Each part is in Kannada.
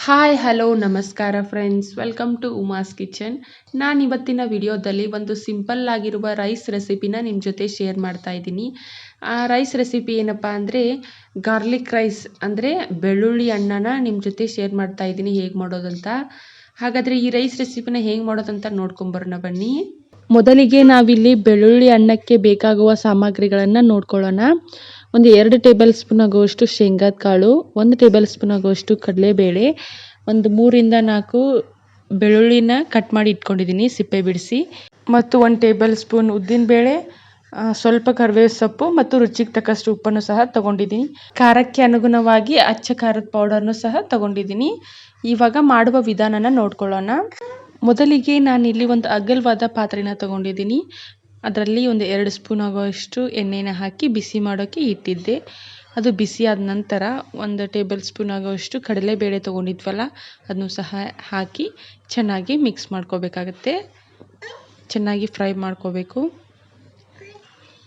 ಹಾಯ್ ಹಲೋ ನಮಸ್ಕಾರ friends, welcome to Uma's kitchen. ನಾನು ಇವತ್ತಿನ ವಿಡಿಯೋದಲ್ಲಿ ಒಂದು ಸಿಂಪಲ್ ಆಗಿರುವ ರೈಸ್ ರೆಸಿಪಿನ ನಿಮ್ಮ ಜೊತೆ ಶೇರ್ ಮಾಡ್ತಾ ಇದ್ದೀನಿ. ಆ ರೈಸ್ ರೆಸಿಪಿ ಏನಪ್ಪ ಅಂದರೆ ಗಾರ್ಲಿಕ್ ರೈಸ್, ಅಂದರೆ ಬೆಳ್ಳುಳ್ಳಿ ಅನ್ನನ ನಿಮ್ಮ ಜೊತೆ ಶೇರ್ ಮಾಡ್ತಾ ಇದ್ದೀನಿ ಹೇಗೆ ಮಾಡೋದಂತ. ಹಾಗಾದರೆ ಈ ರೈಸ್ ರೆಸಿಪಿನ ಹೇಗೆ ಮಾಡೋದಂತ ನೋಡ್ಕೊಂಬರೋಣ ಬನ್ನಿ. ಮೊದಲಿಗೆ ನಾವಿಲ್ಲಿ ಬೆಳ್ಳುಳ್ಳಿ ಅನ್ನಕ್ಕೆ ಬೇಕಾಗುವ ಸಾಮಗ್ರಿಗಳನ್ನು ನೋಡ್ಕೊಳ್ಳೋಣ. ಒಂದು 2 ಟೇಬಲ್ ಸ್ಪೂನ್ ಆಗುವಷ್ಟು ಶೇಂಗಾದ ಕಾಳು, 1 ಟೇಬಲ್ ಸ್ಪೂನ್ ಆಗುವಷ್ಟು ಕಡಲೆಬೇಳೆ, ಒಂದು 3ರಿಂದ 4 ಬೆಳ್ಳುಳ್ಳಿನ ಕಟ್ ಮಾಡಿ ಇಟ್ಕೊಂಡಿದ್ದೀನಿ ಸಿಪ್ಪೆ ಬಿಡಿಸಿ, ಮತ್ತು 1 ಟೇಬಲ್ ಸ್ಪೂನ್ ಉದ್ದಿನಬೇಳೆ, ಸ್ವಲ್ಪ ಕರಿಬೇವು ಸೊಪ್ಪು ಮತ್ತು ರುಚಿಗೆ ತಕ್ಕಷ್ಟು ಉಪ್ಪನ್ನು ಸಹ ತಗೊಂಡಿದ್ದೀನಿ. ಖಾರಕ್ಕೆ ಅನುಗುಣವಾಗಿ ಅಚ್ಚ ಖಾರದ ಪೌಡರ್ನು ಸಹ ತಗೊಂಡಿದ್ದೀನಿ. ಇವಾಗ ಮಾಡುವ ವಿಧಾನನ ನೋಡ್ಕೊಳ್ಳೋಣ. ಮೊದಲಿಗೆ ನಾನಿಲ್ಲಿ ಒಂದು ಅಗಲವಾದ ಪಾತ್ರೆನ ತಗೊಂಡಿದ್ದೀನಿ. ಅದರಲ್ಲಿ ಒಂದು 2 ಸ್ಪೂನ್ ಆಗುವಷ್ಟು ಎಣ್ಣೆನ ಹಾಕಿ ಬಿಸಿ ಮಾಡೋಕ್ಕೆ ಇಟ್ಟಿದ್ದೆ. ಅದು ಬಿಸಿ ಆದ ನಂತರ 1 ಟೇಬಲ್ ಸ್ಪೂನ್ ಆಗುವಷ್ಟು ಕಡಲೆಬೇಳೆ ತೊಗೊಂಡಿದ್ವಲ್ಲ ಅದನ್ನು ಸಹ ಹಾಕಿ ಚೆನ್ನಾಗಿ ಮಿಕ್ಸ್ ಮಾಡ್ಕೋಬೇಕಾಗತ್ತೆ. ಚೆನ್ನಾಗಿ ಫ್ರೈ ಮಾಡ್ಕೋಬೇಕು.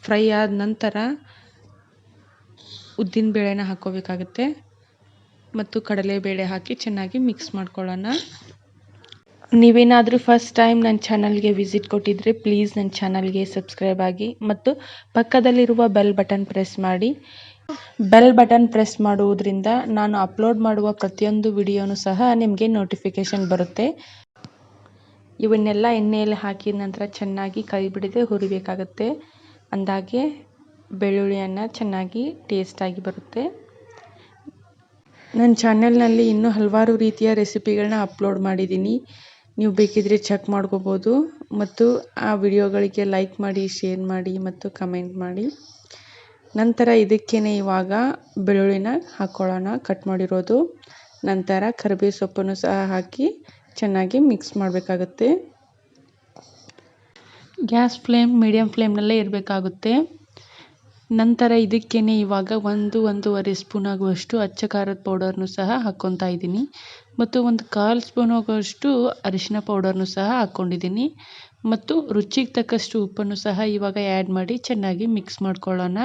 ಫ್ರೈ ಆದ ನಂತರ ಉದ್ದಿನಬೇಳೆನ ಹಾಕ್ಕೋಬೇಕಾಗತ್ತೆ ಮತ್ತು ಕಡಲೆಬೇಳೆ ಹಾಕಿ ಚೆನ್ನಾಗಿ ಮಿಕ್ಸ್ ಮಾಡ್ಕೊಳ್ಳೋಣ. ನೀವೇನಾದರೂ ಫಸ್ಟ್ ಟೈಮ್ ನನ್ನ ಚಾನಲ್ಗೆ ವಿಸಿಟ್ ಕೊಟ್ಟಿದ್ದರೆ ಪ್ಲೀಸ್ ನನ್ನ ಚಾನಲ್ಗೆ ಸಬ್ಸ್ಕ್ರೈಬ್ ಆಗಿ ಮತ್ತು ಪಕ್ಕದಲ್ಲಿರುವ ಬೆಲ್ ಬಟನ್ ಪ್ರೆಸ್ ಮಾಡಿ. ಬೆಲ್ ಬಟನ್ ಪ್ರೆಸ್ ಮಾಡುವುದರಿಂದ ನಾನು ಅಪ್ಲೋಡ್ ಮಾಡುವ ಪ್ರತಿಯೊಂದು ವಿಡಿಯೋನೂ ಸಹ ನಿಮಗೆ ನೋಟಿಫಿಕೇಷನ್ ಬರುತ್ತೆ. ಇವನ್ನೆಲ್ಲ ಎಣ್ಣೆಯಲ್ಲಿ ಹಾಕಿದ ನಂತರ ಚೆನ್ನಾಗಿ ಕೈ ಬಿಡದೆ ಹುರಿಬೇಕಾಗತ್ತೆ. ಅಂದಾಗೆ ಬೆಳ್ಳುಳ್ಳಿಯನ್ನು ಚೆನ್ನಾಗಿ ಟೇಸ್ಟಾಗಿ ಬರುತ್ತೆ. ನನ್ನ ಚಾನೆಲ್ನಲ್ಲಿ ಇನ್ನೂ ಹಲವಾರು ರೀತಿಯ ರೆಸಿಪಿಗಳನ್ನ ಅಪ್ಲೋಡ್ ಮಾಡಿದ್ದೀನಿ. ನೀವು ಬೇಕಿದ್ರೆ ಚೆಕ್ ಮಾಡ್ಕೋಬೋದು ಮತ್ತು ಆ ವಿಡಿಯೋಗಳಿಗೆ ಲೈಕ್ ಮಾಡಿ, ಶೇರ್ ಮಾಡಿ ಮತ್ತು ಕಮೆಂಟ್ ಮಾಡಿ. ನಂತರ ಇದಕ್ಕೇನೆ ಇವಾಗ ಬೆಳ್ಳುಳ್ಳಿನ ಹಾಕ್ಕೊಳ್ಳೋಣ, ಕಟ್ ಮಾಡಿರೋದು. ನಂತರ ಕರಿಬೇವು ಸೊಪ್ಪನ್ನು ಸಹ ಹಾಕಿ ಚೆನ್ನಾಗಿ ಮಿಕ್ಸ್ ಮಾಡಬೇಕಾಗುತ್ತೆ. ಗ್ಯಾಸ್ ಫ್ಲೇಮ್ ಮೀಡಿಯಮ್ ಫ್ಲೇಮ್ನಲ್ಲೇ ಇರಬೇಕಾಗುತ್ತೆ. ನಂತರ ಇದಕ್ಕೇನೆ ಇವಾಗ 1-1.5 ಸ್ಪೂನ್ ಆಗುವಷ್ಟು ಅಚ್ಚ ಖಾರದ ಪೌಡರ್ನು ಸಹ ಹಾಕ್ಕೊತಾ ಇದ್ದೀನಿ ಮತ್ತು 1/4 ಸ್ಪೂನ್ ಆಗುವಷ್ಟು ಅರಿಶಿನ ಪೌಡರ್ನು ಸಹ ಹಾಕ್ಕೊಂಡಿದ್ದೀನಿ ಮತ್ತು ರುಚಿಗೆ ತಕ್ಕಷ್ಟು ಉಪ್ಪನ್ನು ಸಹ ಇವಾಗ ಆ್ಯಡ್ ಮಾಡಿ ಚೆನ್ನಾಗಿ ಮಿಕ್ಸ್ ಮಾಡ್ಕೊಳ್ಳೋಣ.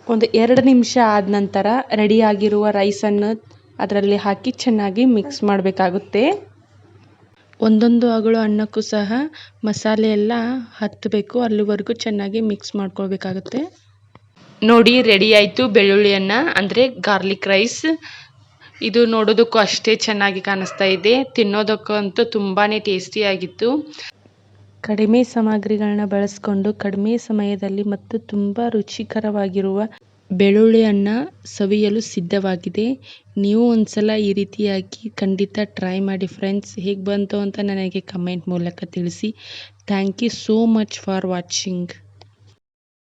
ಒಂದು 2 ನಿಮಿಷ ಆದ ನಂತರ ರೆಡಿಯಾಗಿರುವ ರೈಸನ್ನು ಅದರಲ್ಲಿ ಹಾಕಿ ಚೆನ್ನಾಗಿ ಮಿಕ್ಸ್ ಮಾಡಬೇಕಾಗುತ್ತೆ. ಒಂದೊಂದು ಅಗಳು ಅನ್ನಕ್ಕೂ ಸಹ ಮಸಾಲೆ ಎಲ್ಲ ಹತ್ತಬೇಕು, ಅಲ್ಲಿವರೆಗೂ ಚೆನ್ನಾಗಿ ಮಿಕ್ಸ್ ಮಾಡ್ಕೊಳ್ಬೇಕಾಗುತ್ತೆ. ನೋಡಿ, ರೆಡಿ ಆಯಿತು ಬೆಳ್ಳುಳ್ಳಿ ಅನ್ನ, ಅಂದರೆ ಗಾರ್ಲಿಕ್ ರೈಸ್. ಇದು ನೋಡೋದಕ್ಕೂ ಅಷ್ಟೇ ಚೆನ್ನಾಗಿ ಕಾಣಿಸ್ತಾ ಇದೆ, ತಿನ್ನೋದಕ್ಕಂತೂ ತುಂಬಾ ಟೇಸ್ಟಿಯಾಗಿತ್ತು. ಕಡಿಮೆ ಸಾಮಗ್ರಿಗಳನ್ನ ಬಳಸ್ಕೊಂಡು ಕಡಿಮೆ ಸಮಯದಲ್ಲಿ ಮತ್ತು ತುಂಬ ರುಚಿಕರವಾಗಿರುವ ಬೆಳ್ಳುಳ್ಳಿ ಅನ್ನ ಸವಿಯಲು ಸಿದ್ಧವಾಗಿದೆ. ನೀವು ಒಂದ್ಸಲ ಈ ರೀತಿಯಾಗಿ ಖಂಡಿತ ಟ್ರೈ ಮಾಡಿ ಫ್ರೆಂಡ್ಸ್. ಹೇಗೆ ಬಂತು ಅಂತ ನನಗೆ ಕಮೆಂಟ್ ಮೂಲಕ ತಿಳಿಸಿ. Thank you so much for watching.